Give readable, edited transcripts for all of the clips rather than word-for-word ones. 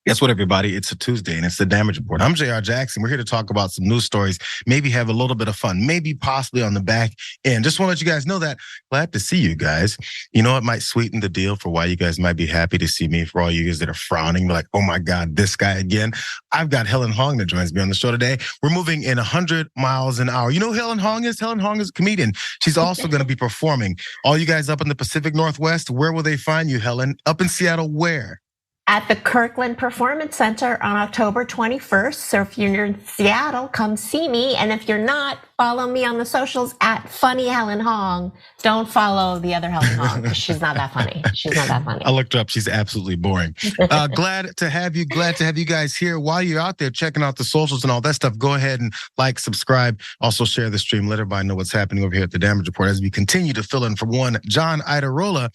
Guess what, everybody? It's a Tuesday and it's the Damage Report. I'm Jayar Jackson. We're here to talk about some news stories, maybe have a little bit of fun, maybe possibly on the back end. Just want to let you guys know that glad to see you guys. You know, it might sweeten the deal for why you guys might be happy to see me. For all you guys that are frowning, like, oh my God, this guy again. I've got Helen Hong that joins me on the show today. We're moving in 100 miles an hour. You know who Helen Hong is? Helen Hong is a comedian. She's also going to be performing. All you guys up in the Pacific Northwest, where will they find you, Helen? Up in Seattle, where? At the Kirkland Performance Center on October 21st. So if you're in Seattle, come see me. And if you're not, follow me on the socials at Funny Helen Hong. Don't follow the other Helen Hong because she's not that funny. She's not that funny. I looked her up. She's absolutely boring. Glad to have you. Glad to have you guys here. While you're out there checking out the socials and all that stuff, go ahead and like, subscribe. Also share the stream. Let everybody know what's happening over here at the Damage Report as we continue to fill in for one John Idarola,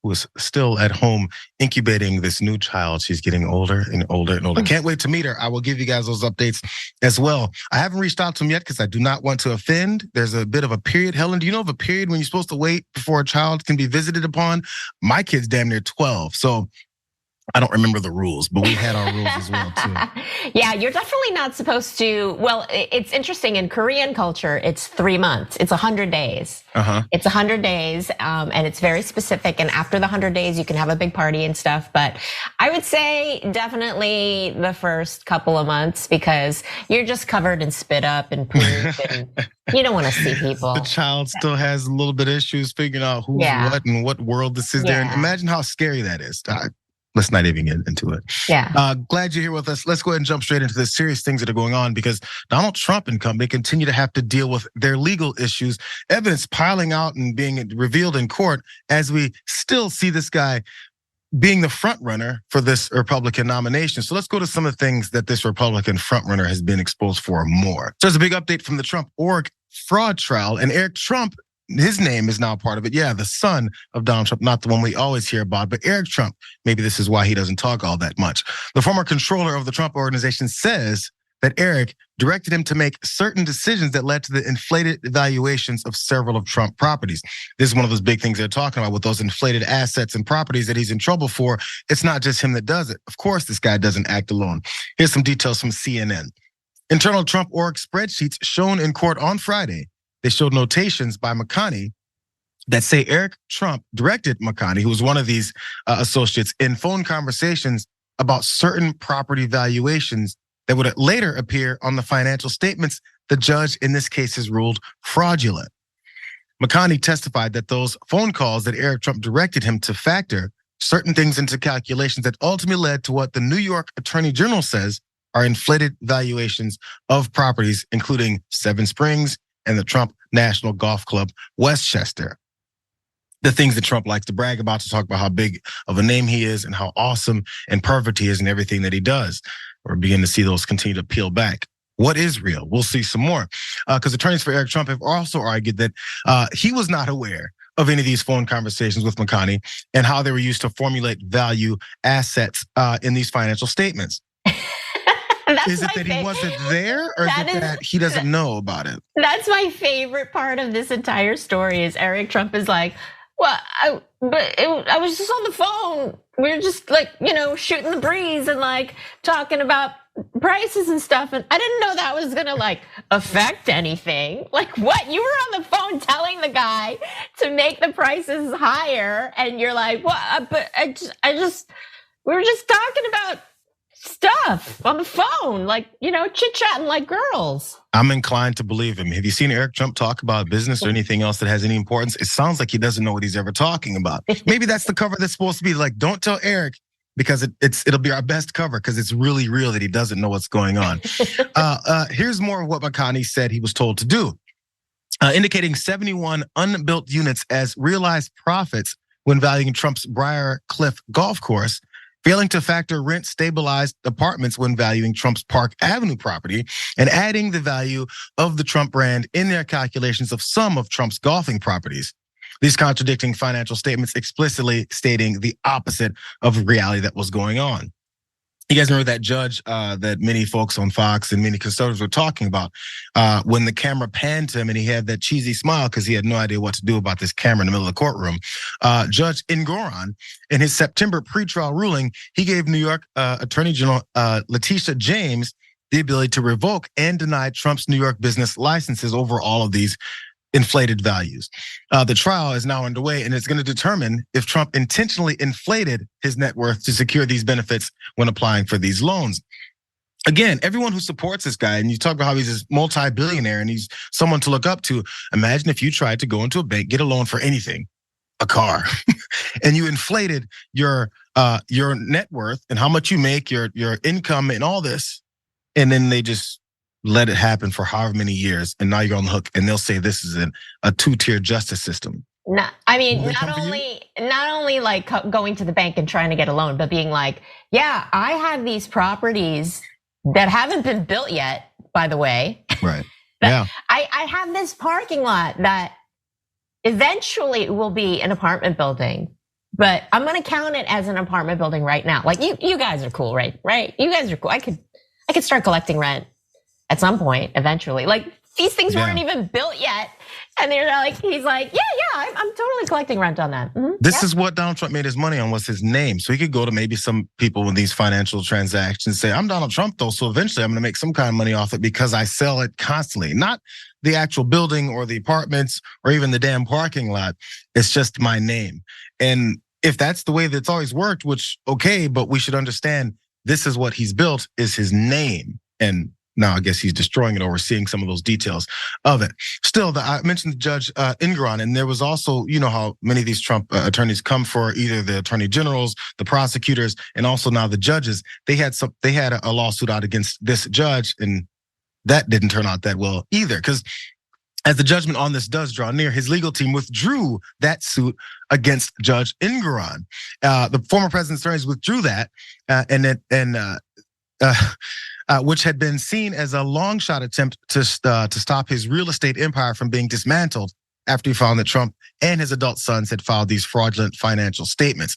who is still at home incubating this new child. She's getting older and older and older. Can't wait to meet her. I will give you guys those updates as well. I haven't reached out to him yet because I do not want to offend. There's a bit of a period. Helen, do you know of a period when you're supposed to wait before a child can be visited upon? My kid's damn near 12. So I don't remember the rules, but we had our rules as well too. Yeah, you're definitely not supposed to. Well, it's interesting in Korean culture, it's 3 months. It's 100 days. It's 100 days, and it's very specific. And after the 100 days, you can have a big party and stuff. But I would say definitely the first couple of months because you're just covered in spit up and poop, and you don't want to see people. The child still has a little bit of issues figuring out who's what and what world this is there. And imagine how scary that is. Let's not even get into it. Yeah. Glad you're here with us. Let's go ahead and jump straight into the serious things that are going on because Donald Trump and company continue to have to deal with their legal issues, evidence piling out and being revealed in court as we still see this guy being the front runner for this Republican nomination. So let's go to some of the things that this Republican front runner has been exposed for more. So there's a big update from the Trump org fraud trial, and Eric Trump, his name is now part of it. Yeah, the son of Donald Trump, not the one we always hear about, but Eric Trump. Maybe this is why he doesn't talk all that much. The former controller of the Trump organization says that Eric directed him to make certain decisions that led to the inflated valuations of several of Trump properties. This is one of those big things they're talking about with those inflated assets and properties that he's in trouble for. It's not just him that does it. Of course, this guy doesn't act alone. Here's some details from CNN. Internal Trump org spreadsheets shown in court on Friday. They showed notations by McConney that say Eric Trump directed McConney, who was one of these associates, in phone conversations about certain property valuations that would later appear on the financial statements the judge in this case has ruled fraudulent. McConney testified that those phone calls that Eric Trump directed him to factor certain things into calculations that ultimately led to what the New York Attorney General says are inflated valuations of properties, including Seven Springs and the Trump National Golf Club, Westchester. The things that Trump likes to brag about, to talk about how big of a name he is and how awesome and perfect he is in everything that he does. We're beginning to see those continue to peel back. What is real? We'll see some more. Because attorneys for Eric Trump have also argued that he was not aware of any of these phone conversations with McConney and how they were used to formulate value assets in these financial statements. Is it that he wasn't there, or is it that he doesn't know about it? That's my favorite part of this entire story is Eric Trump is like, well, I was just on the phone. We were just like, shooting the breeze and like talking about prices and stuff. And I didn't know that was gonna like affect anything. Like what? You were on the phone telling the guy to make the prices higher. And you're like, what? But we were just talking about stuff on the phone, like, chit-chatting like girls. I'm inclined to believe him. Have you seen Eric Trump talk about business or anything else that has any importance? It sounds like he doesn't know what he's ever talking about. Maybe that's the cover that's supposed to be like, don't tell Eric, because it'll be our best cover because it's really real that he doesn't know what's going on. Here's more of what McConney said he was told to do. Indicating 71 unbuilt units as realized profits when valuing Trump's Briar Cliff golf course, failing to factor rent stabilized apartments when valuing Trump's Park Avenue property, and adding the value of the Trump brand in their calculations of some of Trump's golfing properties. These contradicting financial statements explicitly stating the opposite of reality that was going on. You guys remember that judge that many folks on Fox and many conservatives were talking about when the camera panned to him and he had that cheesy smile because he had no idea what to do about this camera in the middle of the courtroom. Judge Engoron, in his September pretrial ruling, he gave New York Attorney General Letitia James the ability to revoke and deny Trump's New York business licenses over all of these inflated values. The trial is now underway and it's going to determine if Trump intentionally inflated his net worth to secure these benefits when applying for these loans. Again, everyone who supports this guy, and you talk about how he's this multi-billionaire and he's someone to look up to. Imagine if you tried to go into a bank, get a loan for anything, a car, and you inflated your net worth and how much you make, your income and all this, and then they just let it happen for however many years, and now you're on the hook, and they'll say this is a two-tier justice system. No, I mean, not only like going to the bank and trying to get a loan, but being like, yeah, I have these properties that haven't been built yet, by the way. Right. Yeah. I have this parking lot that eventually will be an apartment building, but I'm gonna count it as an apartment building right now. Like you guys are cool, right? Right? You guys are cool. I could start collecting rent at some point eventually. Like these things weren't even built yet. And they're like, he's like, yeah, I'm totally collecting rent on that. This is what Donald Trump made his money on, was his name. So he could go to maybe some people with these financial transactions and say, I'm Donald Trump though, so eventually I'm gonna make some kind of money off it because I sell it constantly. Not the actual building or the apartments or even the damn parking lot. It's just my name. And if that's the way that's always worked, which, okay, but we should understand this is what he's built, is his name. And now I guess he's destroying it, or we're seeing some of those details of it. Still, I mentioned Judge Engoron, and there was also, you know how many of these Trump attorneys come for either the attorney generals, the prosecutors, and also now the judges. They had a lawsuit out against this judge, and that didn't turn out that well either. Because as the judgment on this does draw near, his legal team withdrew that suit against Judge Engoron. The former president's attorneys withdrew that, which had been seen as a long shot attempt to stop his real estate empire from being dismantled after he found that Trump and his adult sons had filed these fraudulent financial statements.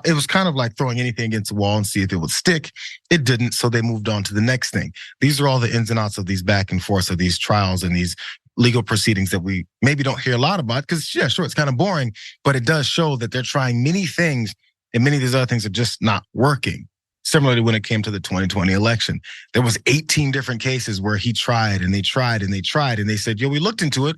It was kind of like throwing anything against the wall and see if it would stick. It didn't, so they moved on to the next thing. These are all the ins and outs of these back and forths of these trials and these legal proceedings that we maybe don't hear a lot about, because yeah, sure, it's kind of boring, but it does show that they're trying many things and many of these other things are just not working. Similarly, when it came to the 2020 election, there was 18 different cases where he tried and they tried and they tried and they said, yo, we looked into it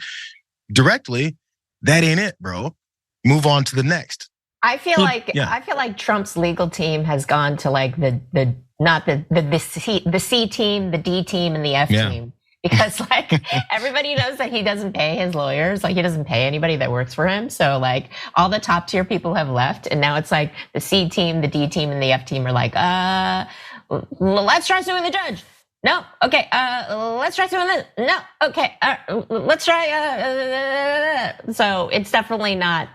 directly. That ain't it, bro. Move on to the next. I feel like Trump's legal team has gone to like the C team, the D team, and the F team. Because like everybody knows that he doesn't pay his lawyers, like he doesn't pay anybody that works for him. So like all the top tier people have left, and now it's like the C team, the D team, and the F team are like, let's try suing the judge. No, okay. Let's try suing this. No, okay. Let's try. So it's definitely not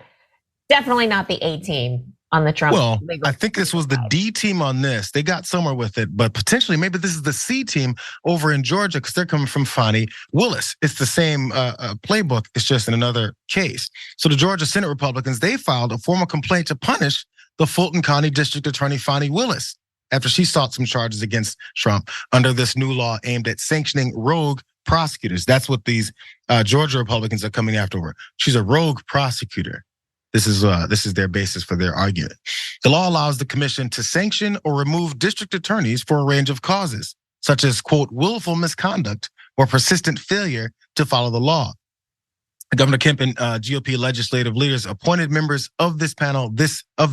the A team on the Trump. Well, I think this was the D team on this. They got somewhere with it, but potentially maybe this is the C team over in Georgia because they're coming from Fani Willis. It's the same playbook. It's just in another case. So the Georgia Senate Republicans, they filed a formal complaint to punish the Fulton County District Attorney Fani Willis after she sought some charges against Trump under this new law aimed at sanctioning rogue prosecutors. That's what these Georgia Republicans are coming after her. She's a rogue prosecutor. This is their basis for their argument. The law allows the commission to sanction or remove district attorneys for a range of causes, such as, quote, willful misconduct or persistent failure to follow the law. Governor Kemp and GOP legislative leaders appointed members of the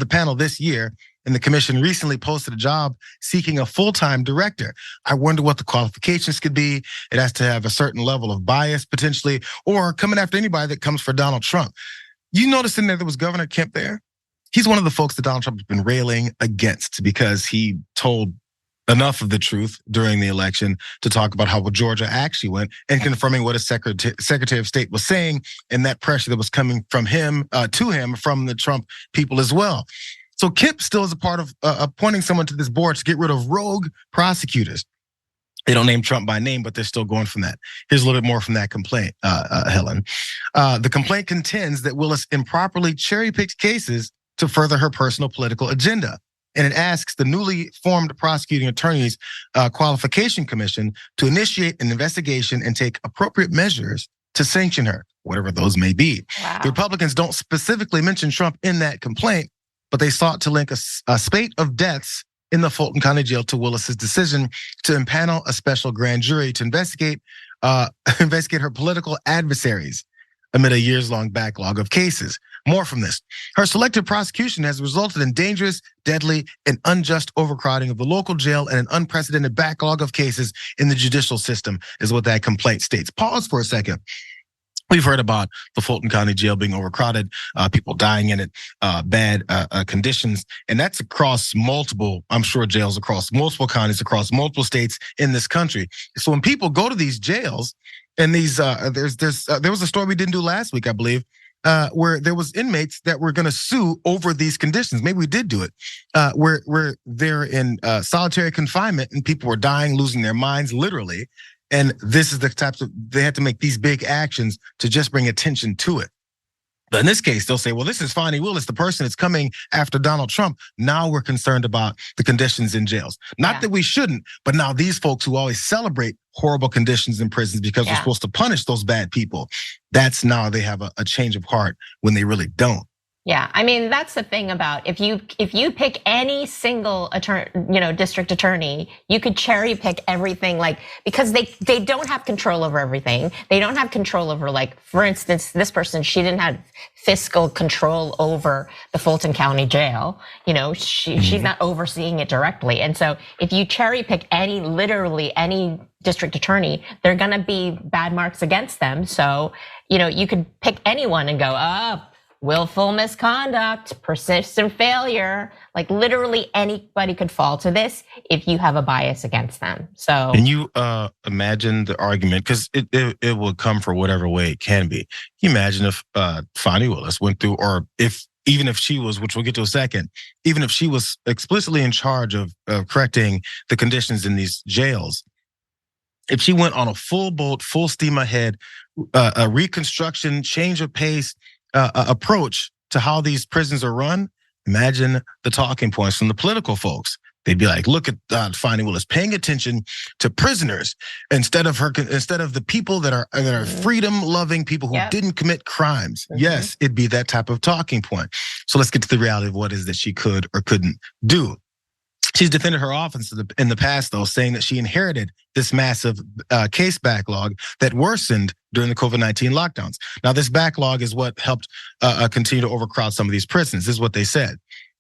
panel this year, and the commission recently posted a job seeking a full-time director. I wonder what the qualifications could be. It has to have a certain level of bias potentially, or coming after anybody that comes for Donald Trump. You noticed in there was Governor Kemp there? He's one of the folks that Donald Trump has been railing against because he told enough of the truth during the election to talk about how Georgia actually went and confirming what his Secretary of State was saying and that pressure that was coming from him to him from the Trump people as well. So Kemp still is a part of appointing someone to this board to get rid of rogue prosecutors. They don't name Trump by name, but they're still going from that. Here's a little bit more from that complaint, Helen. The complaint contends that Willis improperly cherry-picked cases to further her personal political agenda. And it asks the newly formed prosecuting attorneys qualification commission to initiate an investigation and take appropriate measures to sanction her, whatever those may be. Wow. The Republicans don't specifically mention Trump in that complaint, but they sought to link a spate of deaths in the Fulton County Jail to Willis's decision to impanel a special grand jury to investigate her political adversaries amid a years-long backlog of cases. More from this. Her selective prosecution has resulted in dangerous, deadly, and unjust overcrowding of the local jail and an unprecedented backlog of cases in the judicial system, is what that complaint states. Pause for a second. We've heard about the Fulton County Jail being overcrowded, people dying in it, bad conditions, and that's across multiple, I'm sure, jails across multiple counties, across multiple states in this country. So when people go to these jails, and these, there was a story we didn't do last week, I believe, where there was inmates that were going to sue over these conditions. Maybe we did do it, where they're in solitary confinement and people were dying, losing their minds, literally. And this is the types of, they had to make these big actions to just bring attention to it. But in this case, they'll say, well, this is Fani Willis, the person that's coming after Donald Trump. Now we're concerned about the conditions in jails. Not that we shouldn't, but now these folks who always celebrate horrible conditions in prisons because we're supposed to punish those bad people, that's now they have a change of heart when they really don't. Yeah, I mean, that's the thing about if you pick any single attorney, district attorney, you could cherry pick everything, like, because they don't have control over everything. They don't have control over, like, for instance, this person, she didn't have fiscal control over the Fulton County Jail. She's not overseeing it directly. And so if you cherry pick literally any district attorney, they're gonna be bad marks against them. So, you could pick anyone and go, willful misconduct, persistent failure, like literally anybody could fall to this if you have a bias against them. So, can you imagine the argument? Because it will come for whatever way it can be. Can you imagine if Fani Willis went through, or even if she was, which we'll get to a second, even if she was explicitly in charge of correcting the conditions in these jails, if she went on a full boat, full steam ahead, a reconstruction, change of pace, approach to how these prisons are run, imagine the talking points from the political folks. They'd be like, look at Fani Willis paying attention to prisoners instead of the people that are freedom-loving people who didn't commit crimes. Yes, it'd be that type of talking point. So let's get to the reality of what is that she could or couldn't do. She's defended her office in the past, though, saying that she inherited this massive case backlog that worsened during the COVID-19 lockdowns. Now, this backlog is what helped continue to overcrowd some of these prisons. This is what they said.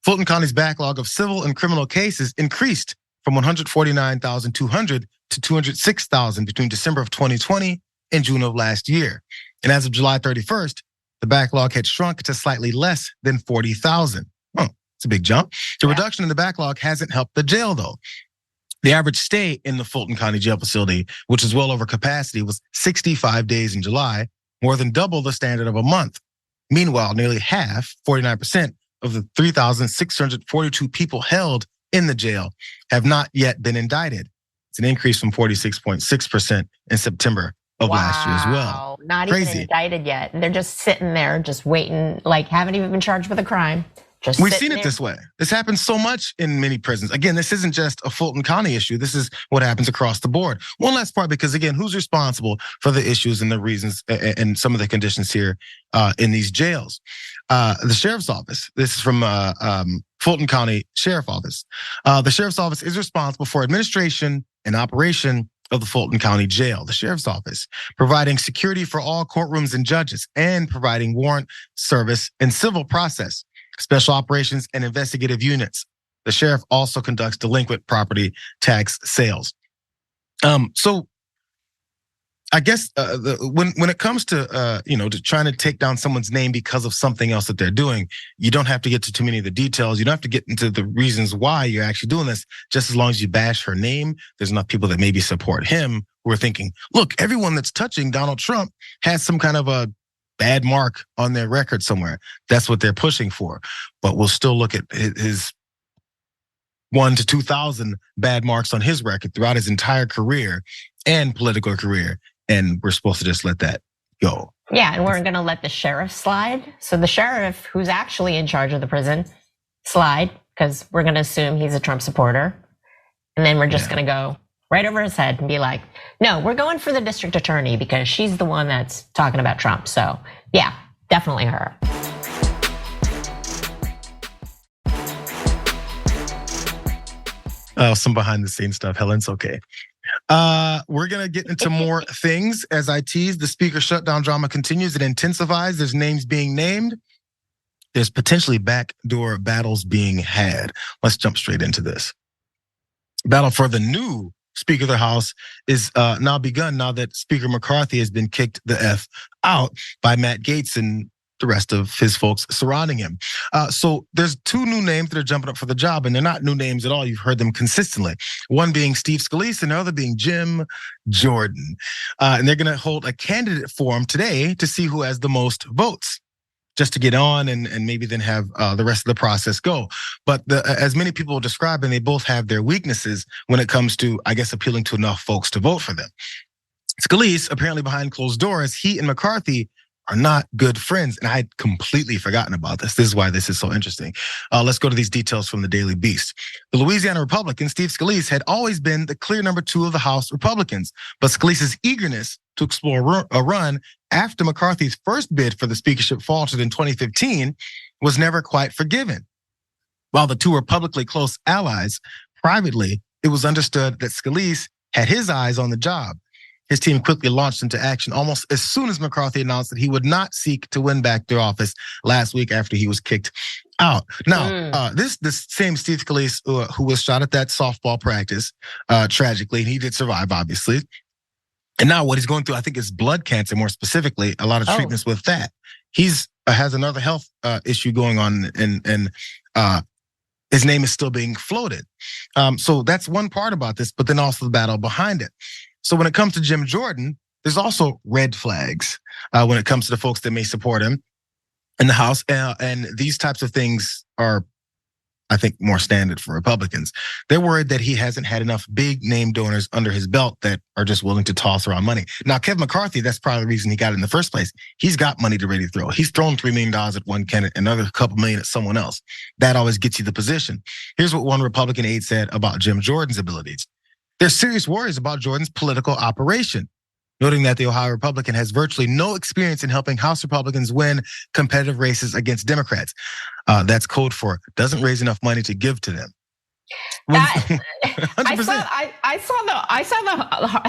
Fulton County's backlog of civil and criminal cases increased from 149,200 to 206,000 between December of 2020 and June of last year. And as of July 31st, the backlog had shrunk to slightly less than 40,000. It's a big jump. The reduction in the backlog hasn't helped the jail, though. The average stay in the Fulton County Jail facility, which is well over capacity, was 65 days in July, more than double the standard of a month. Meanwhile, nearly half, 49% of the 3,642 people held in the jail have not yet been indicted. It's an increase from 46.6% in September of last year as well. Not even indicted yet. They're just sitting there, just waiting, like haven't even been charged with a crime. We've seen it this way. This happens so much in many prisons. Again, this isn't just a Fulton County issue. This is what happens across the board. One last part, because again, who's responsible for the issues and the reasons and some of the conditions here in these jails? The sheriff's office. This is from Fulton County Sheriff Office. The sheriff's office is responsible for administration and operation of the Fulton County Jail. The sheriff's office, providing security for all courtrooms and judges, and providing warrant service and civil process, special operations and investigative units. The sheriff also conducts delinquent property tax sales. So I guess when it comes to to trying to take down someone's name because of something else that they're doing, you don't have to get to too many of the details. You don't have to get into the reasons why you're actually doing this. Just as long as you bash her name, there's enough people that maybe support him who are thinking, look, everyone that's touching Donald Trump has some kind of a bad mark on their record somewhere. That's what they're pushing for. But we'll still look at his 1,000 to 2,000 bad marks on his record throughout his entire career and political career. And we're supposed to just let that go. Yeah, and we're gonna let the sheriff slide. So the sheriff, who's actually in charge of the prison, slide. because we're going to assume he's a Trump supporter. And then we're just going to go right over his head and be like, no, we're going for the district attorney because she's the one that's talking about Trump. So yeah, definitely her. Oh, some behind the scenes stuff. Helen's okay. We're gonna get into more things as I tease. The speaker shutdown drama continues. It intensifies. There's names being named. There's potentially backdoor battles being had. Let's jump straight into this. Battle for the new Speaker of the House is now begun now that Speaker McCarthy has been kicked the F out by Matt Gaetz and the rest of his folks surrounding him. So there's two new names that are jumping up for the job, and they're not new names at all. You've heard them consistently. One being Steve Scalise and the other being Jim Jordan. And they're gonna hold a candidate forum today to see who has the most votes, just to get on and maybe then have the rest of the process go. But as many people describe, and they both have their weaknesses when it comes to, I guess, appealing to enough folks to vote for them. Scalise, apparently behind closed doors, he and McCarthy are not good friends. And I had completely forgotten about this. This is why this is so interesting. Let's go to these details from the Daily Beast. The Louisiana Republican, Steve Scalise, had always been the clear number 2 of the House Republicans, but Scalise's eagerness to explore a run after McCarthy's first bid for the speakership faltered in 2015 was never quite forgiven. While the two were publicly close allies, privately, it was understood that Scalise had his eyes on the job. His team quickly launched into action almost as soon as McCarthy announced that he would not seek to win back their office last week after he was kicked out. Now, this same Steve Scalise, who was shot at that softball practice, tragically, and he did survive, obviously. And now what he's going through, I think, is blood cancer, more specifically, a lot of treatments with that. He's has another health issue going on, and his name is still being floated. So that's one part about this, but then also the battle behind it. So when it comes to Jim Jordan, there's also red flags when it comes to the folks that may support him in the House. And these types of things are, I think, more standard for Republicans. They're worried that he hasn't had enough big name donors under his belt that are just willing to toss around money. Now, Kevin McCarthy, that's probably the reason he got it in the first place. He's got money to ready to throw. He's thrown $3 million at one candidate, another couple million at someone else. That always gets you the position. Here's what one Republican aide said about Jim Jordan's abilities. There's serious worries about Jordan's political operation, noting that the Ohio Republican has virtually no experience in helping House Republicans win competitive races against Democrats. That's code for doesn't raise enough money to give to them. I saw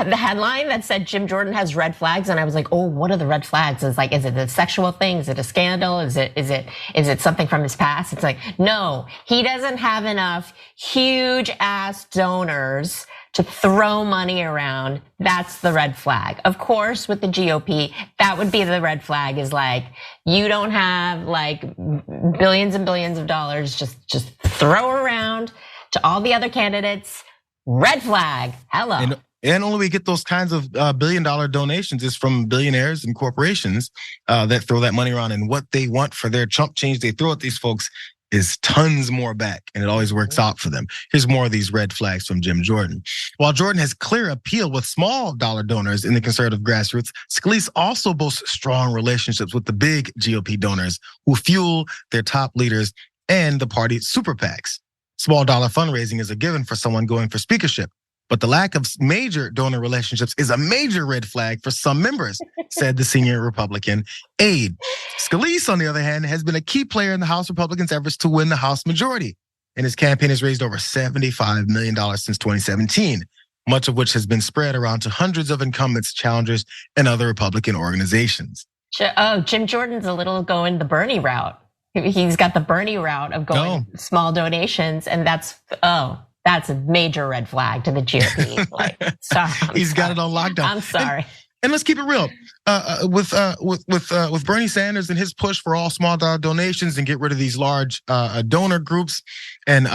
the headline that said Jim Jordan has red flags, and I was like, oh, what are the red flags? It's like, is it a sexual thing? Is it a scandal? Is it something from his past? It's like, no, he doesn't have enough huge ass donors to throw money around. That's the red flag. Of course, with the GOP, that would be the red flag, is like, you don't have like billions and billions of dollars just throw around to all the other candidates. Red flag. Hello. And only we get those kinds of $1 billion donations is from billionaires and corporations that throw that money around, and what they want for their chump change they throw at these folks is tons more back, and it always works out for them. Here's more of these red flags from Jim Jordan. While Jordan has clear appeal with small dollar donors in the conservative grassroots, Scalise also boasts strong relationships with the big GOP donors who fuel their top leaders and the party's super PACs. Small dollar fundraising is a given for someone going for speakership, but the lack of major donor relationships is a major red flag for some members, said the senior Republican aide. Scalise, on the other hand, has been a key player in the House Republicans' efforts to win the House majority, and his campaign has raised over $75 million since 2017, much of which has been spread around to hundreds of incumbents, challengers, and other Republican organizations. Oh, Jim Jordan's a little going the Bernie route. He's got the Bernie route of going small donations, and that's a major red flag to the GOP. Like, sorry, he's got it on lockdown. I'm sorry. And let's keep it real. With Bernie Sanders and his push for all small dollar donations and get rid of these large donor groups, and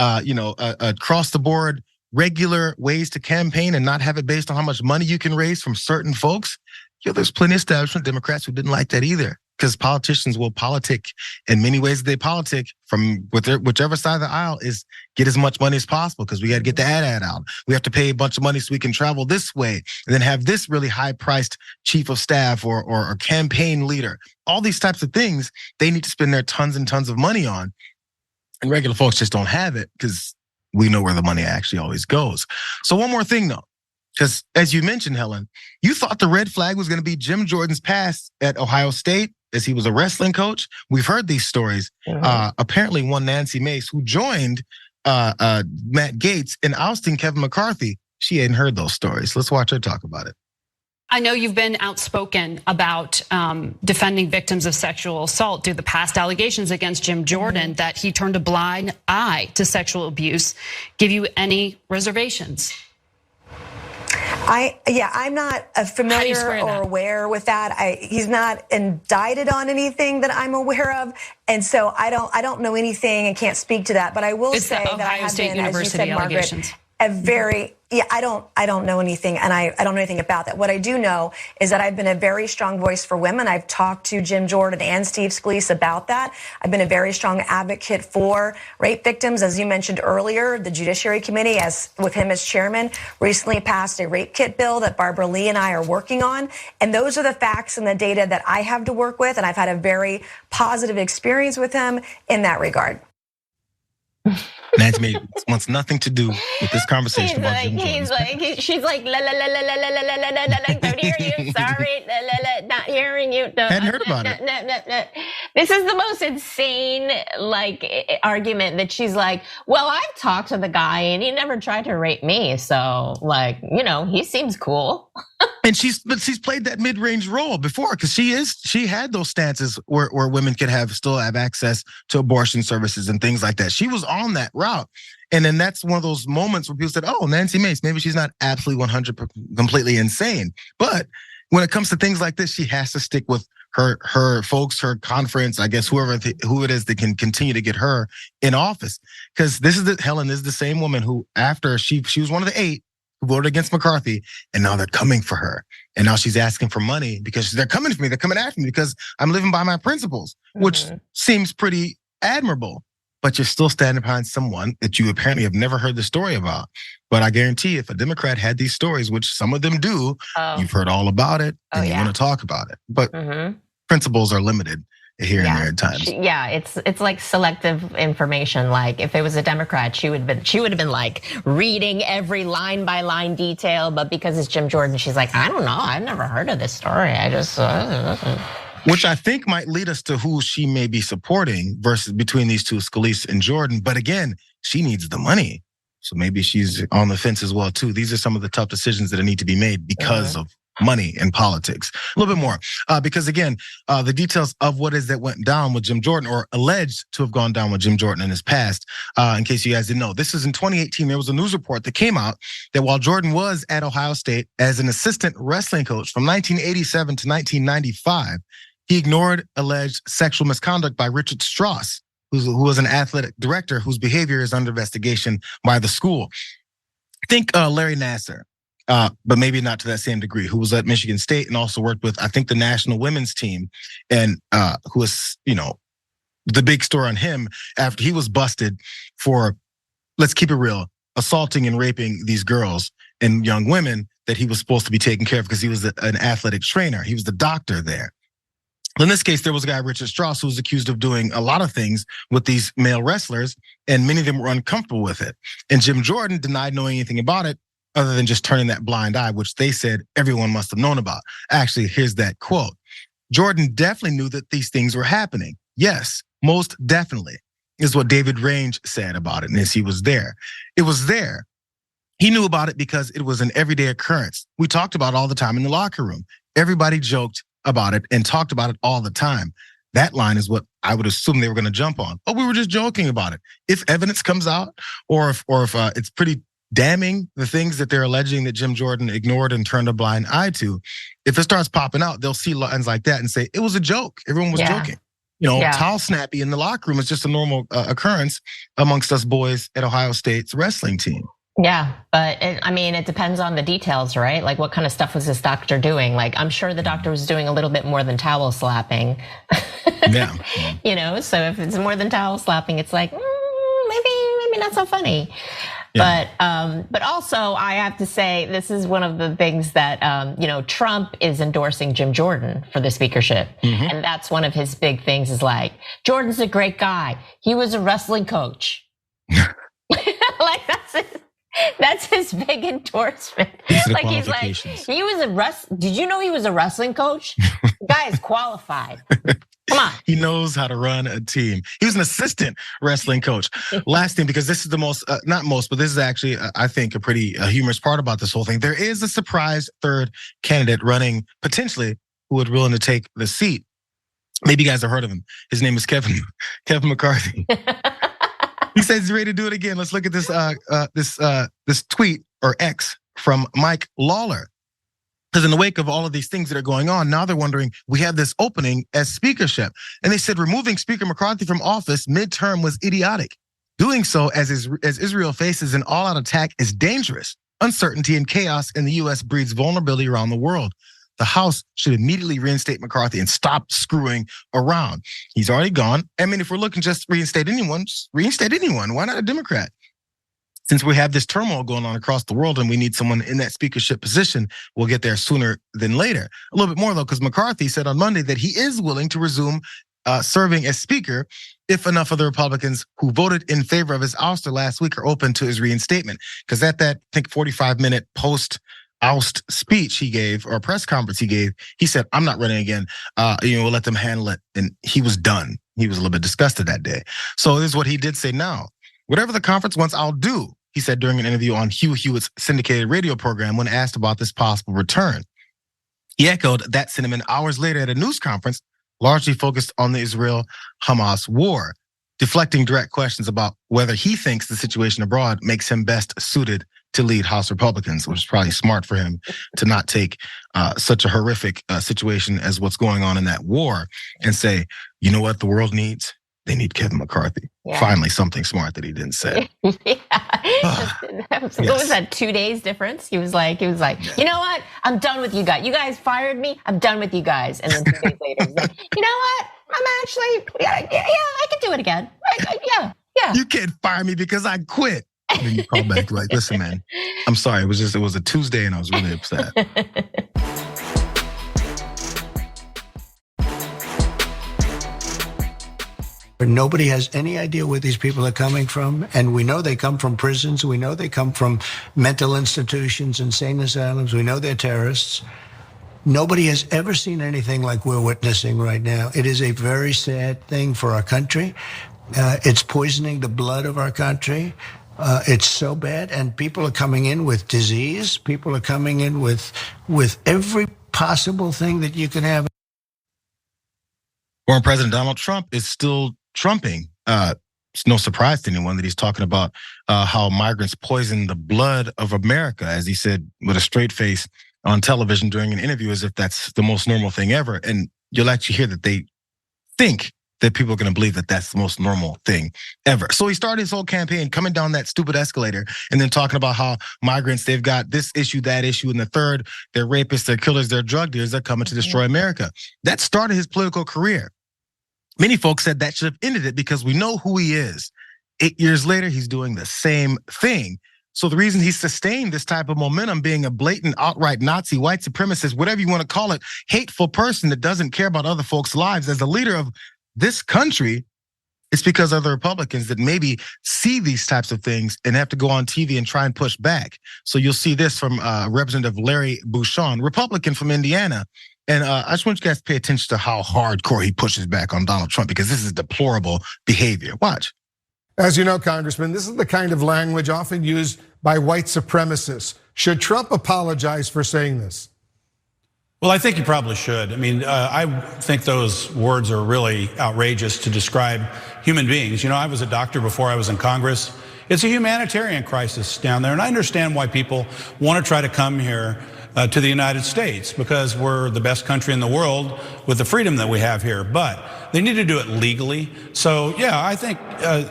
across the board regular ways to campaign and not have it based on how much money you can raise from certain folks. There's plenty of establishment Democrats who didn't like that either, because politicians will politic in many ways. They politic from whichever side of the aisle is get as much money as possible, because we got to get the ad out. We have to pay a bunch of money so we can travel this way, and then have this really high priced chief of staff or campaign leader. All these types of things they need to spend their tons and tons of money on. And regular folks just don't have it because we know where the money actually always goes. So one more thing though, because as you mentioned, Helen, you thought the red flag was going to be Jim Jordan's past at Ohio State as he was a wrestling coach. We've heard these stories. Apparently one Nancy Mace, who joined Matt Gaetz in ousting Kevin McCarthy, she hadn't heard those stories. Let's watch her talk about it. I know you've been outspoken about defending victims of sexual assault due to the past allegations against Jim Jordan that he turned a blind eye to sexual abuse. Give you any reservations? I'm not familiar or aware with that. He's not indicted on anything that I'm aware of, and so I don't know anything and can't speak to that. But I will say that I have been, as you said, Margaret, I don't know anything, and I don't know anything about that. What I do know is that I've been a very strong voice for women. I've talked to Jim Jordan and Steve Scalise about that. I've been a very strong advocate for rape victims. As you mentioned earlier, the Judiciary Committee, with him as chairman, recently passed a rape kit bill that Barbara Lee and I are working on. And those are the facts and the data that I have to work with, and I've had a very positive experience with him in that regard. Nancy wants nothing to do with this conversation about Jim Jordan. She's like, la la la la la la la la la la. Don't hear you. Sorry, la la la. Not hearing you. No, hadn't heard about it. No. This is the most insane argument that she's like, well, I've talked to the guy and he never tried to rape me, so he seems cool. And she's played that mid-range role before because she had those stances where women could still have access to abortion services and things like that. She was on that route. And then that's one of those moments where people said, oh, Nancy Mace, maybe she's not absolutely 100% completely insane. But when it comes to things like this, she has to stick with her folks, her conference, I guess, who it is that can continue to get her in office. Because Helen is the same woman who, after she was one of the 8 who voted against McCarthy, and now they're coming for her. And now she's asking for money because they're coming for me. They're coming after me because I'm living by my principles, which seems pretty admirable. But you're still standing behind someone that you apparently have never heard the story about. But I guarantee if a Democrat had these stories, which some of them do, you've heard all about it and you want to talk about it. But principles are limited here and there at times. It's like selective information. Like if it was a Democrat, she would have been like reading every line by line detail. But because it's Jim Jordan, she's like, I don't know, I've never heard of this story. I just. Which I think might lead us to who she may be supporting versus between these two, Scalise and Jordan. But again, she needs the money. So maybe she's on the fence as well too. These are some of the tough decisions that need to be made because of money and politics. A little bit more, because again, the details of what is that went down with Jim Jordan, or alleged to have gone down with Jim Jordan in his past. In case you guys didn't know, this is in 2018. There was a news report that came out that while Jordan was at Ohio State as an assistant wrestling coach from 1987 to 1995, he ignored alleged sexual misconduct by Richard Strauss, who was an athletic director whose behavior is under investigation by the school. Think Larry Nassar. But maybe not to that same degree, who was at Michigan State and also worked with, I think, the national women's team, and who was, the big story on him after he was busted for, let's keep it real, assaulting and raping these girls and young women that he was supposed to be taking care of because he was an athletic trainer. He was the doctor there. In this case, there was a guy, Richard Strauss, who was accused of doing a lot of things with these male wrestlers, and many of them were uncomfortable with it. And Jim Jordan denied knowing anything about it, other than just turning that blind eye, which they said everyone must have known about. Actually, here's that quote. Jordan definitely knew that these things were happening. Yes, most definitely, is what David Range said about it, and as he was there. It was there. He knew about it because it was an everyday occurrence. We talked about it all the time in the locker room. Everybody joked about it and talked about it all the time. That line is what I would assume they were gonna jump on. Oh, we were just joking about it. If evidence comes out, or if it's pretty damning, the things that they're alleging that Jim Jordan ignored and turned a blind eye to, if it starts popping out, they'll see lines like that and say, it was a joke. Everyone was joking. Towel snappy in the locker room is just a normal occurrence amongst us boys at Ohio State's wrestling team. Yeah, but it depends on the details, right? Like what kind of stuff was this doctor doing? Like I'm sure the doctor was doing a little bit more than towel slapping. Yeah. So if it's more than towel slapping, it's like, maybe not so funny. Yeah. But also I have to say this is one of the things that Trump is endorsing Jim Jordan for the speakership, and that's one of his big things is like Jordan's a great guy. He was a wrestling coach. Like that's his big endorsement. Like he's like he was Did you know he was a wrestling coach? The guy is qualified. Come on. He knows how to run a team. He was an assistant wrestling coach. Last thing, because this is the most, not most, but this is actually, I think, a pretty humorous part about this whole thing. There is a surprise third candidate running potentially who would be willing to take the seat. Maybe you guys have heard of him. His name is Kevin McCarthy. He says he's ready to do it again. Let's look at this tweet or X from Mike Lawler. Because in the wake of all of these things that are going on, now they're wondering, we have this opening as speakership. And they said removing Speaker McCarthy from office midterm was idiotic. Doing so as Israel faces an all-out attack is dangerous. Uncertainty and chaos in the US breeds vulnerability around the world. The House should immediately reinstate McCarthy and stop screwing around. He's already gone. I mean, if we're looking just reinstate anyone, just reinstate anyone. Why not a Democrat? Since we have this turmoil going on across the world and we need someone in that speakership position, we'll get there sooner than later. A little bit more though, because McCarthy said on Monday that he is willing to resume serving as speaker if enough of the Republicans who voted in favor of his ouster last week are open to his reinstatement. Because at that, I think 45-minute post-oust speech he gave, or press conference he gave, he said, I'm not running again. We'll let them handle it. And he was done. He was a little bit disgusted that day. So this is what he did say now. Whatever the conference wants, I'll do, he said during an interview on Hugh Hewitt's syndicated radio program when asked about this possible return. He echoed that sentiment hours later at a news conference, largely focused on the Israel-Hamas war, deflecting direct questions about whether he thinks the situation abroad makes him best suited to lead House Republicans, which is probably smart for him to not take such a horrific situation as what's going on in that war and say, you know what the world needs? They need Kevin McCarthy. Yeah. Finally, something smart that he didn't say. What was that, 2 days difference? He was like, you know what? I'm done with you guys. You guys fired me. I'm done with you guys. And then 2 days later, he's like, you know what? I'm actually, yeah, I can do it again. Yeah. You can't fire me because I quit. And then you call back like, listen, man, I'm sorry. It was a Tuesday and I was really upset. Nobody has any idea where these people are coming from. And we know they come from prisons. We know they come from mental institutions, insane asylums. We know they're terrorists. Nobody has ever seen anything like we're witnessing right now. It is a very sad thing for our country. It's poisoning the blood of our country. It's so bad. And people are coming in with disease. People are coming in with every possible thing that you can have. Former President Donald Trump is still trumping. It's no surprise to anyone that he's talking about how migrants poison the blood of America, as he said with a straight face on television during an interview, as if that's the most normal thing ever. And you'll actually hear that they think that people are going to believe that that's the most normal thing ever. So he started his whole campaign coming down that stupid escalator and then talking about how migrants, they've got this issue, that issue, and the third, they're rapists, they're killers, they're drug dealers, they're coming to destroy America. That started his political career. Many folks said that should have ended it because we know who he is. 8 years later, he's doing the same thing. So the reason he sustained this type of momentum, being a blatant, outright Nazi, white supremacist, whatever you want to call it, hateful person that doesn't care about other folks' lives as the leader of this country, it's because of the Republicans that maybe see these types of things and have to go on TV and try and push back. So you'll see this from Representative Larry Bouchon, Republican from Indiana. And I just want you guys to pay attention to how hardcore he pushes back on Donald Trump, because this is deplorable behavior. Watch. As you know, Congressman, this is the kind of language often used by white supremacists. Should Trump apologize for saying this? Well, I think he probably should. I mean, I think those words are really outrageous to describe human beings. You know, I was a doctor before I was in Congress. It's a humanitarian crisis down there, and I understand why people want to try to come here to the United States, because we're the best country in the world with the freedom that we have here, but they need to do it legally. So yeah, I think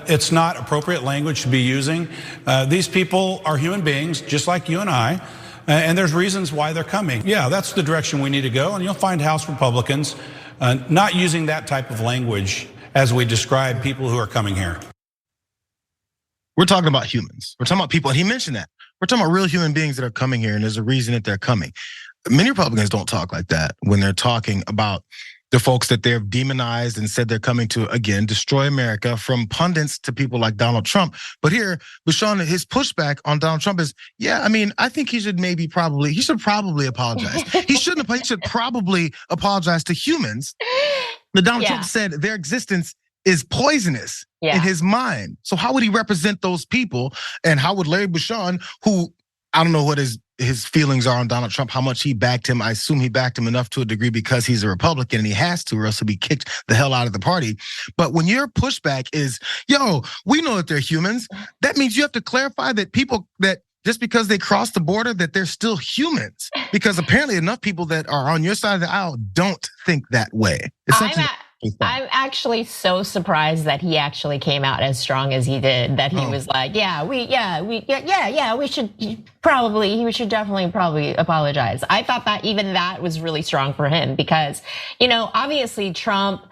it's not appropriate language to be using. These people are human beings just like you and I, and there's reasons why they're coming. Yeah, that's the direction we need to go, and you'll find House Republicans not using that type of language as we describe people who are coming here. we're talking about humans. We're talking about people, and he mentioned that. We're talking about real human beings that are coming here, and there's a reason that they're coming. Many Republicans don't talk like that when they're talking about the folks that they've demonized and said they're coming to, again, destroy America, from pundits to people like Donald Trump. But here, Bashan, his pushback on Donald Trump is, yeah, I mean, I think he should probably apologize. He should probably apologize to humans. But Donald Trump said their existence is poisonous in his mind. So how would he represent those people? And how would Larry Bashan, who, I don't know what his feelings are on Donald Trump, how much he backed him. I assume he backed him enough to a degree because he's a Republican and he has to, or else he'll be kicked the hell out of the party. But when your pushback is, yo, we know that they're humans, that means you have to clarify that people that just because they cross the border, that they're still humans. Because apparently enough people that are on your side of the aisle don't think that way. I'm actually so surprised that he actually came out as strong as he did. That he was like, we should definitely probably apologize. I thought that even that was really strong for him because, obviously Trump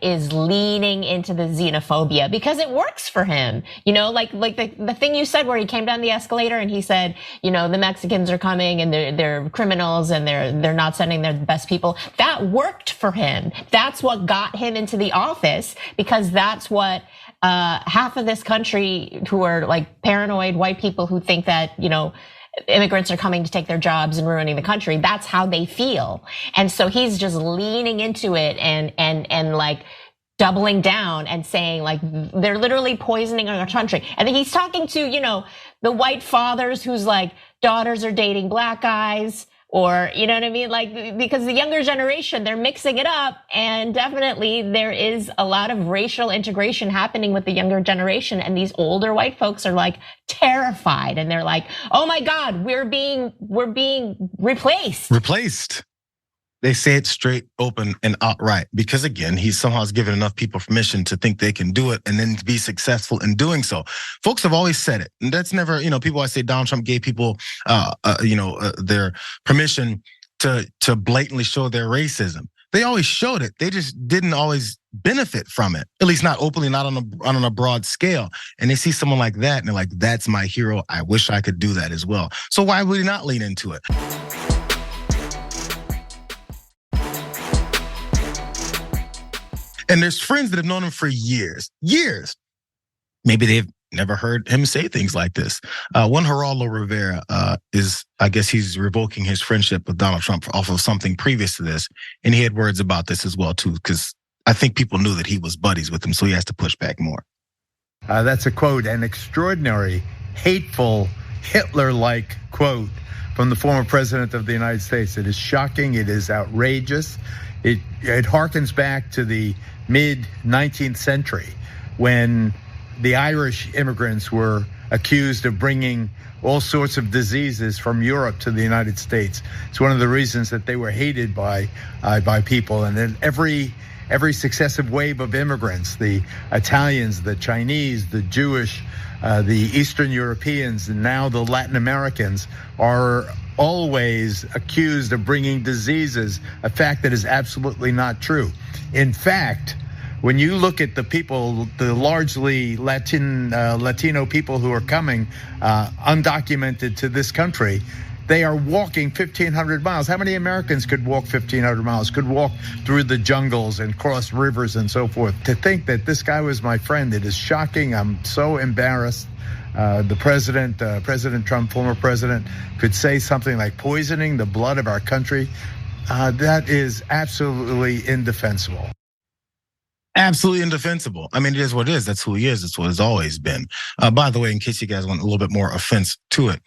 is leaning into the xenophobia because it works for him. Like the thing you said where he came down the escalator and he said, the Mexicans are coming and they're criminals and they're not sending their best people. That worked for him. That's what got him into the office, because that's what half of this country who are like paranoid white people who think that, immigrants are coming to take their jobs and ruining the country. That's how they feel. And so he's just leaning into it and like doubling down and saying like, they're literally poisoning our country. And then he's talking to, the white fathers whose like daughters are dating black guys, or, you know what I mean? Like, because the younger generation, they're mixing it up. And definitely there is a lot of racial integration happening with the younger generation. And these older white folks are like terrified. And they're like, oh my God, we're being replaced. They say it straight, open, and outright. Because again, he somehow has given enough people permission to think they can do it and then be successful in doing so. Folks have always said it. And that's never, people always say Donald Trump gave people, their permission to blatantly show their racism. They always showed it. They just didn't always benefit from it. At least not openly, not on a broad scale. And they see someone like that and they're like, that's my hero. I wish I could do that as well. So why would he not lean into it? And there's friends that have known him for years. Maybe they've never heard him say things like this. One Geraldo Rivera I guess he's revoking his friendship with Donald Trump off of something previous to this. And he had words about this as well too, because I think people knew that he was buddies with him, so he has to push back more. That's a quote, an extraordinary, hateful, Hitler-like quote from the former president of the United States. It is shocking, it is outrageous. It harkens back to the mid-19th century when the Irish immigrants were accused of bringing all sorts of diseases from Europe to the United States. It's one of the reasons that they were hated by people. And then every successive wave of immigrants, the Italians, the Chinese, the Jewish, the Eastern Europeans, and now the Latin Americans are always accused of bringing diseases, a fact that is absolutely not true. In fact, when you look at the people, the largely Latino people who are coming undocumented to this country, they are walking 1,500 miles. How many Americans could walk 1,500 miles, could walk through the jungles and cross rivers and so forth? To think that this guy was my friend, it is shocking. I'm so embarrassed. The president, President Trump, former president, could say something like poisoning the blood of our country. That is absolutely indefensible. Absolutely indefensible. I mean, it is what it is. That's who he is. That's what it's always been. By the way, in case you guys want a little bit more offense to it,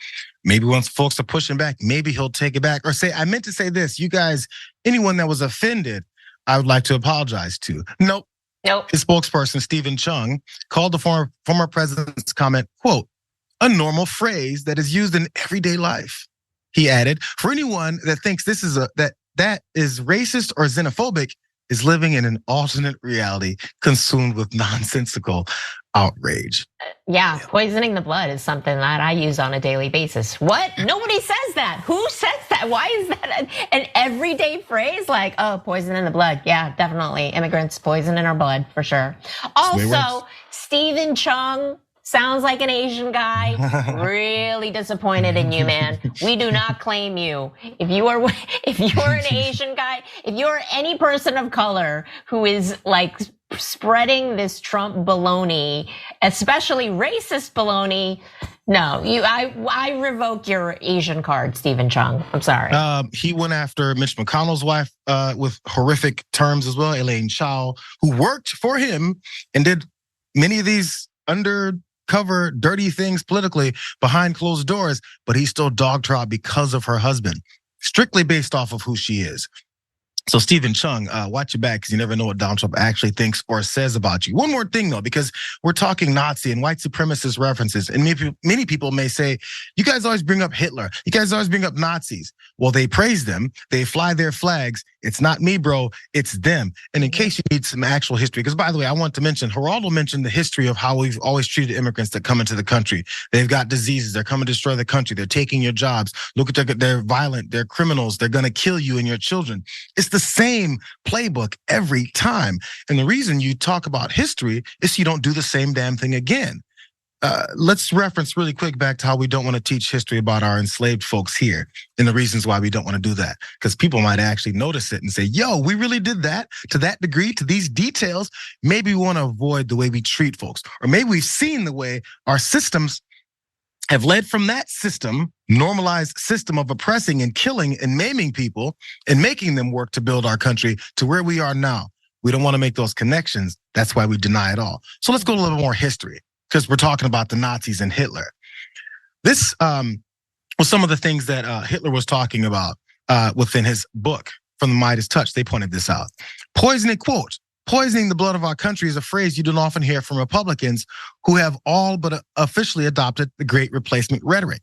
maybe once folks are pushing back, maybe he'll take it back or say, I meant to say this. You guys, anyone that was offended, I would like to apologize to. Nope. His spokesperson, Stephen Chung, called the former president's comment, quote, a normal phrase that is used in everyday life. He added, for anyone that thinks this is that is racist or xenophobic, is living in an alternate reality consumed with nonsensical outrage. Yeah, poisoning the blood is something that I use on a daily basis. What? Nobody says that. Who says that? Why is that an everyday phrase? Like, oh, poison in the blood. Yeah, definitely. Immigrants, poison in our blood, for sure. Also, Stephen Chung sounds like an Asian guy. Really disappointed in you, man. We do not claim you. If you are an Asian guy, if you're any person of color who is like spreading this Trump baloney, especially racist baloney, no, I revoke your Asian card, Stephen Chung. I'm sorry. He went after Mitch McConnell's wife with horrific terms as well, Elaine Chao, who worked for him and did many of these undercover dirty things politically behind closed doors, but he still dogged her out because of her husband, strictly based off of who she is. So Stephen Chung, watch your back because you never know what Donald Trump actually thinks or says about you. One more thing though, because we're talking Nazi and white supremacist references, and many people may say, you guys always bring up Hitler. You guys always bring up Nazis. Well, they praise them. They fly their flags. It's not me, bro. It's them. And in case you need some actual history, because by the way, I want to mention, Geraldo mentioned the history of how we've always treated immigrants that come into the country. They've got diseases. They're coming to destroy the country. They're taking your jobs. Look at they're violent. They're criminals. They're going to kill you and your children. It's the same playbook every time. And the reason you talk about history is so you don't do the same damn thing again. Let's reference really quick back to how we don't want to teach history about our enslaved folks here and the reasons why we don't want to do that. Because people might actually notice it and say, yo, we really did that to that degree, to these details. Maybe we want to avoid the way we treat folks. Or maybe we've seen the way our systems have led from that system, normalized system of oppressing and killing and maiming people and making them work to build our country to where we are now. We don't want to make those connections. That's why we deny it all. So let's go to a little more history, because we're talking about the Nazis and Hitler. This was some of the things that Hitler was talking about within his book, From the Midas Touch. They pointed this out. Poisoning, quote, poisoning the blood of our country is a phrase you don't often hear from Republicans who have all but officially adopted the Great Replacement rhetoric.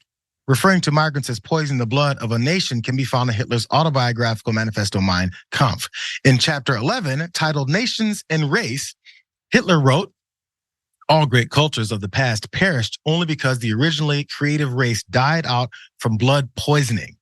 Referring to migrants as poisoning the blood of a nation can be found in Hitler's autobiographical manifesto Mein Kampf. In chapter 11, titled Nations and Race, Hitler wrote, all great cultures of the past perished only because the originally creative race died out from blood poisoning.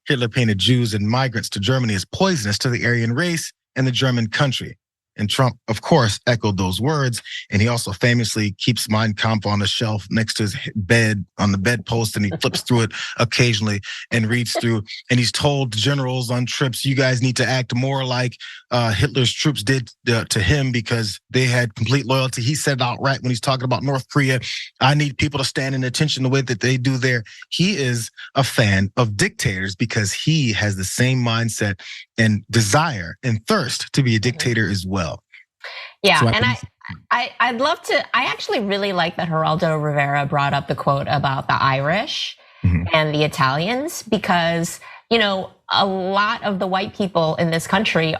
Hitler painted Jews and migrants to Germany as poisonous to the Aryan race and the German country. And Trump, of course, echoed those words. And he also famously keeps Mein Kampf on the shelf next to his bed, on the bedpost, and he flips through it occasionally and reads through. And he's told generals on trips, you guys need to act more like Hitler's troops did to him because they had complete loyalty. He said it outright when he's talking about North Korea. I need people to stand in attention the way that they do there. He is a fan of dictators because he has the same mindset and desire and thirst to be a dictator as well. Yeah, so and I'd love to, I actually really like that Geraldo Rivera brought up the quote about the Irish and the Italians, because, you know, a lot of the white people in this country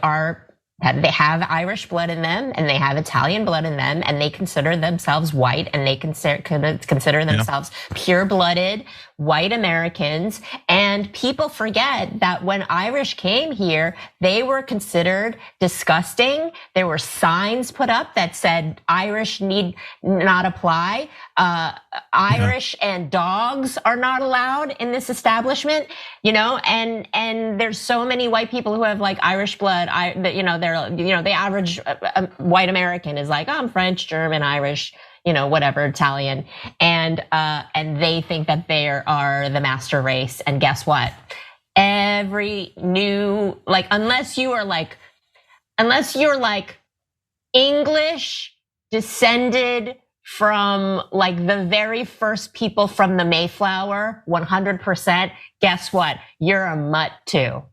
they have Irish blood in them and they have Italian blood in them, and they consider themselves white, and they consider themselves pure-blooded white Americans. And people forget that when Irish came here, they were considered disgusting. There were signs put up that said Irish need not apply. Irish and dogs are not allowed in this establishment, you know, and there's so many white people who have like Irish blood, the average white American is like, oh, I'm French, German, Irish, you know, whatever, Italian. And they think that they are the master race. And guess what? Every new, unless you're like English descended from like the very first people from the Mayflower, 100%, guess what? You're a mutt too.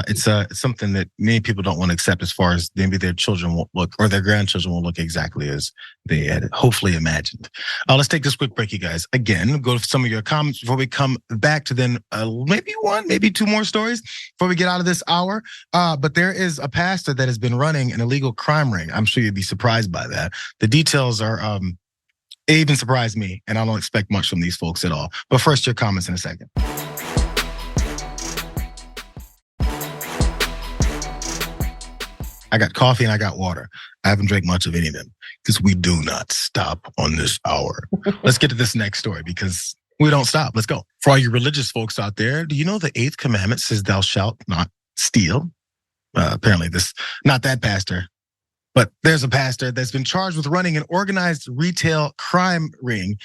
It's something that many people don't want to accept, as far as maybe their children won't look, or their grandchildren won't look exactly as they had hopefully imagined. Let's take this quick break, you guys. Again, go to some of your comments before we come back to then maybe two more stories before we get out of this hour. But there is a pastor that has been running an illegal crime ring. I'm sure you'd be surprised by that. The details are, it even surprised me, and I don't expect much from these folks at all. But first, your comments in a second. I got coffee and I got water. I haven't drank much of any of them because we do not stop on this hour. Let's get to this next story because we don't stop. Let's go. For all you religious folks out there, do you know the 8th commandment says thou shalt not steal? Apparently not that pastor. But there's a pastor that's been charged with running an organized retail crime ring,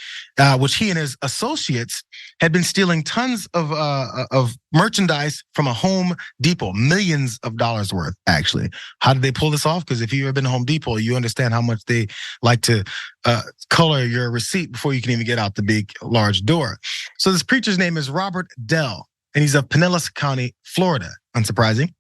which he and his associates had been stealing tons of merchandise from a Home Depot, millions of dollars worth, actually. How did they pull this off? Because if you've ever been to Home Depot, you understand how much they like to color your receipt before you can even get out the big, large door. So this preacher's name is Robert Dell, and he's of Pinellas County, Florida. Unsurprising.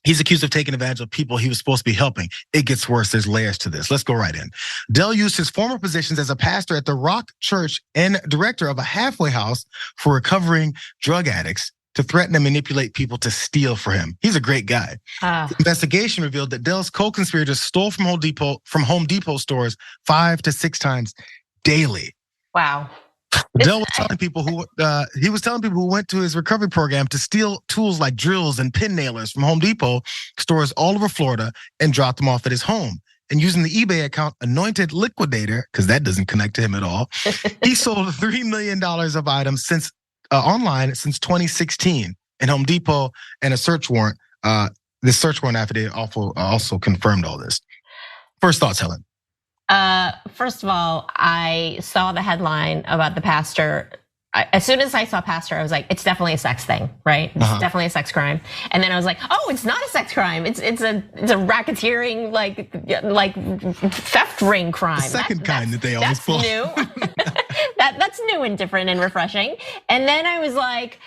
He's accused of taking advantage of people he was supposed to be helping. It gets worse. There's layers to this. Let's go right in. Dell used his former positions as a pastor at the Rock Church and director of a halfway house for recovering drug addicts to threaten and manipulate people to steal for him. He's a great guy. The investigation revealed that Dell's co-conspirators stole from Home Depot stores 5 to 6 times daily. Wow. Dell was telling people who went to his recovery program to steal tools like drills and pin nailers from Home Depot stores all over Florida and drop them off at his home. And using the eBay account Anointed Liquidator, because that doesn't connect to him at all, he sold $3 million of items since online since 2016. And Home Depot and a search warrant. The search warrant affidavit also confirmed all this. First thoughts, Helen. First of all, I saw the headline about the pastor. As soon as I saw pastor, I was like, it's definitely a sex thing, right? It's definitely a sex crime. And then I was like, oh, it's not a sex crime. It's a racketeering, like theft ring crime. The second kind that they always pull. That's new. That's new and different and refreshing. And then I was like,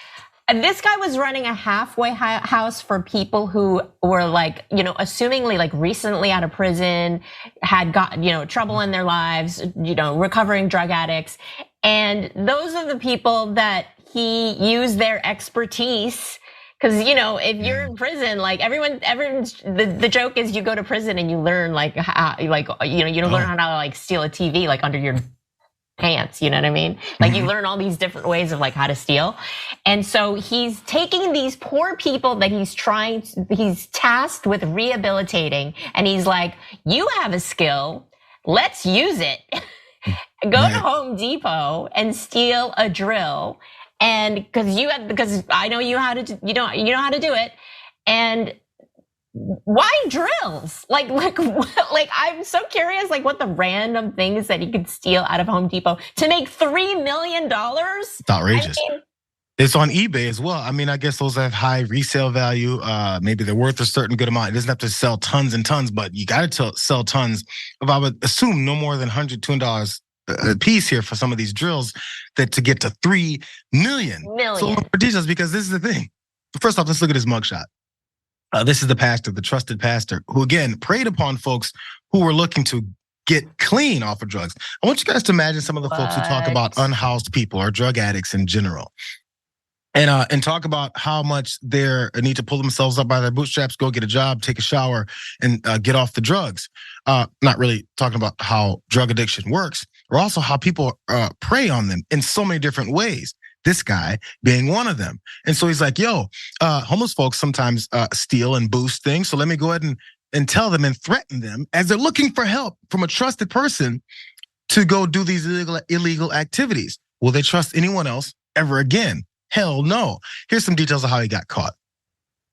this guy was running a halfway house for people who were like, assumingly like recently out of prison, had got, trouble in their lives, recovering drug addicts. And those are the people that he used their expertise. Cause if you're in prison, like the joke is you go to prison and you learn like how, you learn how to like steal a TV like under your pants, you know what I mean? Like you learn all these different ways of like how to steal. And so he's taking these poor people that he's tasked with rehabilitating. And he's like, you have a skill, let's use it. Go to Home Depot and steal a drill. And because I know you how to, you know how to do it. And why drills? Like I'm so curious, like what the random things that he could steal out of Home Depot to make $3 million. It's outrageous. It's on eBay as well. I mean, I guess those have high resale value. Maybe they're worth a certain good amount. It doesn't have to sell tons and tons, but you got to sell tons of, I would assume, no more than $100, $200 a piece here for some of these drills that to get to 3 million. So for details, because this is the thing. First off, let's look at his mugshot. This is the pastor, the trusted pastor, who again preyed upon folks who were looking to get clean off of drugs. I want you guys to imagine some of the folks who talk about unhoused people or drug addicts in general. And talk about how much they need to pull themselves up by their bootstraps, go get a job, take a shower, and get off the drugs. Not really talking about how drug addiction works, or also how people prey on them in so many different ways. This guy being one of them. And so he's like, yo, homeless folks sometimes steal and boost things. So let me go ahead and tell them and threaten them as they're looking for help from a trusted person to go do these illegal activities. Will they trust anyone else ever again? Hell no. Here's some details of how he got caught.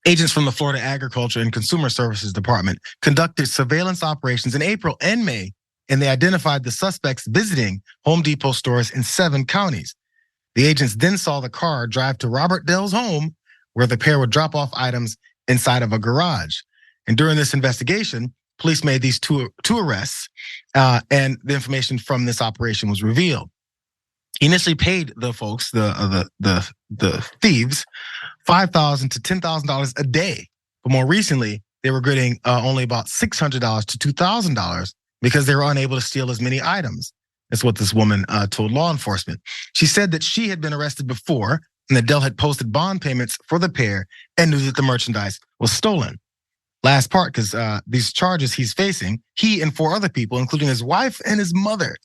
Agents from the Florida Agriculture and Consumer Services Department conducted surveillance operations in April and May, and they identified the suspects visiting Home Depot stores in 7 counties. The agents then saw the car drive to Robert Dell's home, where the pair would drop off items inside of a garage. And during this investigation, police made these two arrests, and the information from this operation was revealed. He initially paid the folks, the thieves, $5,000 to $10,000 a day. But more recently, they were getting only about $600 to $2,000 because they were unable to steal as many items. That's what this woman told law enforcement. She said that she had been arrested before and that Dell had posted bond payments for the pair and knew that the merchandise was stolen. Last part, because these charges he's facing, he and 4 other people, including his wife and his mother,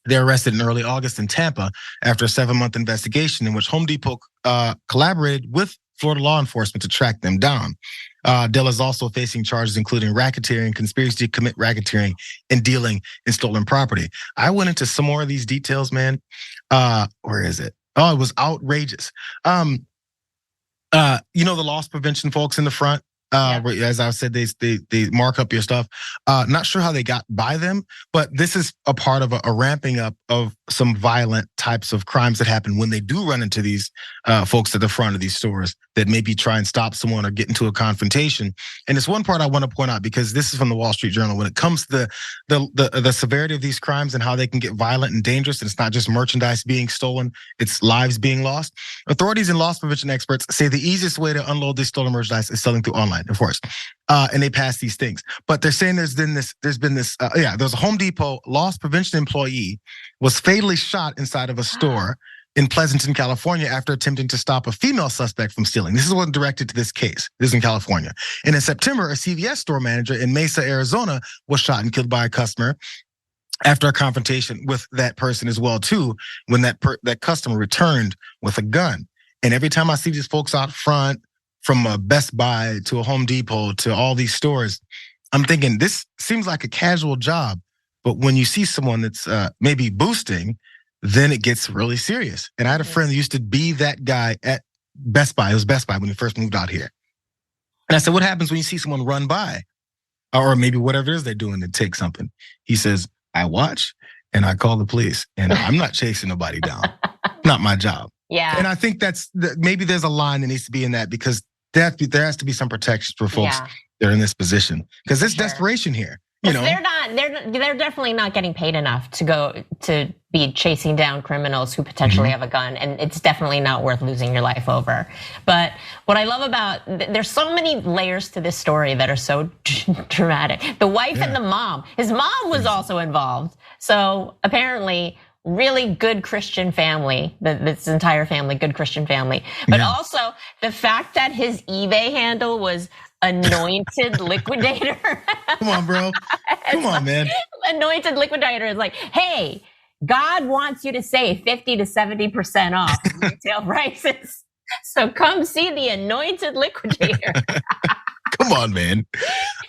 they're arrested in early August in Tampa after a 7-month investigation in which Home Depot collaborated with Florida law enforcement to track them down. Dell is also facing charges including racketeering, conspiracy to commit racketeering, and dealing in stolen property. I went into some more of these details, man. Where is it? Oh, it was outrageous. The loss prevention folks in the front, As I said, they mark up your stuff. Not sure how they got by them, but this is a part of a ramping up of some violent types of crimes that happen when they do run into these folks at the front of these stores that maybe try and stop someone or get into a confrontation. And it's one part I want to point out, because this is from the Wall Street Journal. When it comes to the severity of these crimes and how they can get violent and dangerous, and it's not just merchandise being stolen, it's lives being lost. Authorities and loss prevention experts say the easiest way to unload this stolen merchandise is selling through online, of course. And they pass these things. But they're saying there's been this, there's a Home Depot loss prevention employee was fatally shot inside of a store in Pleasanton, California, after attempting to stop a female suspect from stealing. This is what directed to this case. This is in California. And in September, a CVS store manager in Mesa, Arizona was shot and killed by a customer after a confrontation with that person as well, too, when that customer returned with a gun. And every time I see these folks out front, from a Best Buy to a Home Depot to all these stores, I'm thinking this seems like a casual job. But when you see someone that's maybe boosting, then it gets really serious. And I had a friend that used to be that guy at Best Buy. It was Best Buy when he first moved out here. And I said, what happens when you see someone run by? Or maybe whatever it is they're doing to take something. He says, I watch and I call the police. And I'm not chasing nobody down. Not my job. Yeah. And I think maybe there's a line that needs to be in that, because there has to be some protection for folks that are in this position. Because there's desperation here. You know, they're definitely not getting paid enough to go to be chasing down criminals who potentially have a gun, and it's definitely not worth losing your life over. But what I love about, there's so many layers to this story that are so dramatic. The wife and the mom, his mom was also involved. So apparently, really good Christian family, this entire family, good Christian family. But also the fact that his eBay handle was Anointed Liquidator. Come on, bro. Come on, man. Anointed Liquidator is like, hey, God wants you to save 50 to 70% off retail prices. So come see the Anointed Liquidator. Come on, man.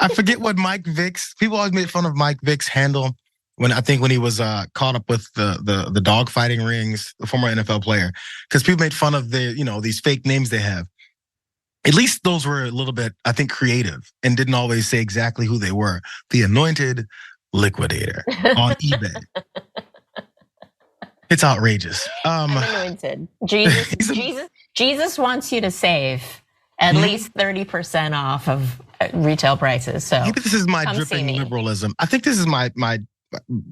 I forget what Mike Vick's, people always made fun of Mike Vick's handle when he was caught up with the dog fighting rings, the former NFL player, because people made fun of these fake names they have. At least those were a little bit, I think, creative and didn't always say exactly who they were. The Anointed Liquidator on eBay. It's outrageous. Anointed. Jesus wants you to save at least 30% off of retail prices. So maybe this is my dripping liberalism. I think this is my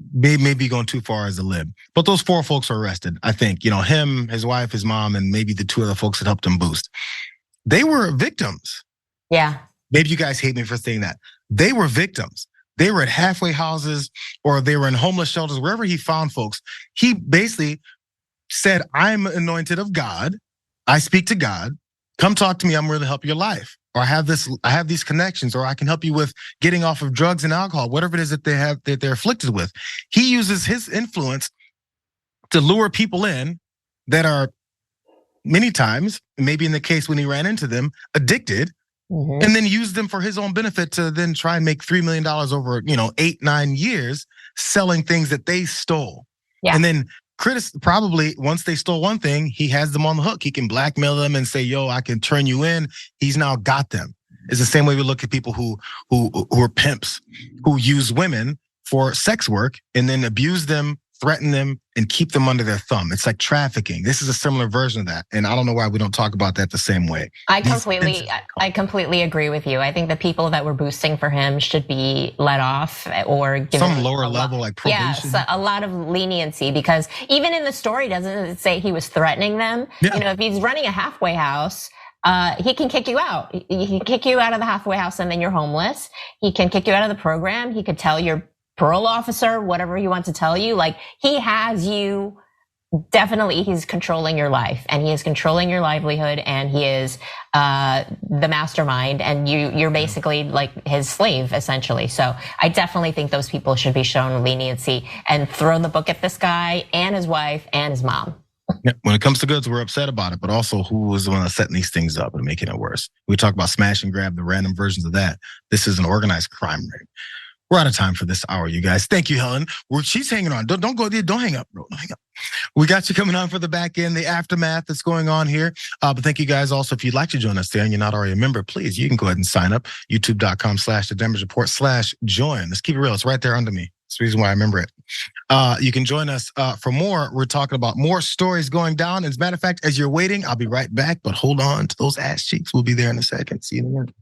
maybe going too far as a lib. But those 4 folks are arrested. I think, him, his wife, his mom, and maybe the 2 other folks that helped him boost. They were victims. Yeah. Maybe you guys hate me for saying that. They were victims. They were at halfway houses or they were in homeless shelters, wherever he found folks. He basically said, I'm anointed of God. I speak to God. Come talk to me. I'm going to help your life. Or I have these connections, or I can help you with getting off of drugs and alcohol, whatever it is that they're afflicted with. He uses his influence to lure people in that are many times, maybe in the case when he ran into them, addicted, and then use them for his own benefit to then try and make $3 million over, 8-9 years selling things that they stole. Yeah. And then probably once they stole one thing, he has them on the hook. He can blackmail them and say, yo, I can turn you in. He's now got them. It's the same way we look at people who are pimps, who use women for sex work and then abuse them, threaten them, and keep them under their thumb. It's like trafficking. This is a similar version of that. And I don't know why we don't talk about that the same way. I completely agree with you. I think the people that were boosting for him should be let off or given some lower level, like probation. Yes, a lot of leniency, because even in the story, doesn't it say he was threatening them? Yeah. If he's running a halfway house, he can kick you out. He can kick you out of the halfway house and then you're homeless. He can kick you out of the program. He could tell your parole officer whatever he wants to tell you. Like, he has you, definitely he's controlling your life, and he is controlling your livelihood, and he is the mastermind, and you're basically like his slave, essentially. So I definitely think those people should be shown leniency and throw the book at this guy and his wife and his mom. Yeah, when it comes to goods, we're upset about it, but also who was the one that's setting these things up and making it worse? We talk about smash and grab, the random versions of that. This is an organized crime ring. We're out of time for this hour, you guys. Thank you, Helen. She's hanging on. Don't go there. Don't hang up, bro. Don't hang up. We got you coming on for the back end, the aftermath that's going on here. But thank you guys also. If you'd like to join us there and you're not already a member, please, you can go ahead and sign up. YouTube.com/TheDemonsReport/join. Let's keep it real. It's right there under me. That's the reason why I remember it. You can join us for more. We're talking about more stories going down. As a matter of fact, as you're waiting, I'll be right back. But hold on to those ass cheeks. We'll be there in a second. See you in a minute.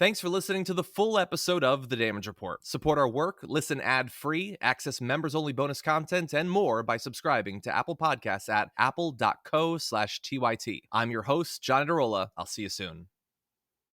Thanks for listening to the full episode of The Damage Report. Support our work, listen ad-free, access members-only bonus content, and more by subscribing to Apple Podcasts at apple.co/TYT. I'm your host, John Adarola. I'll see you soon.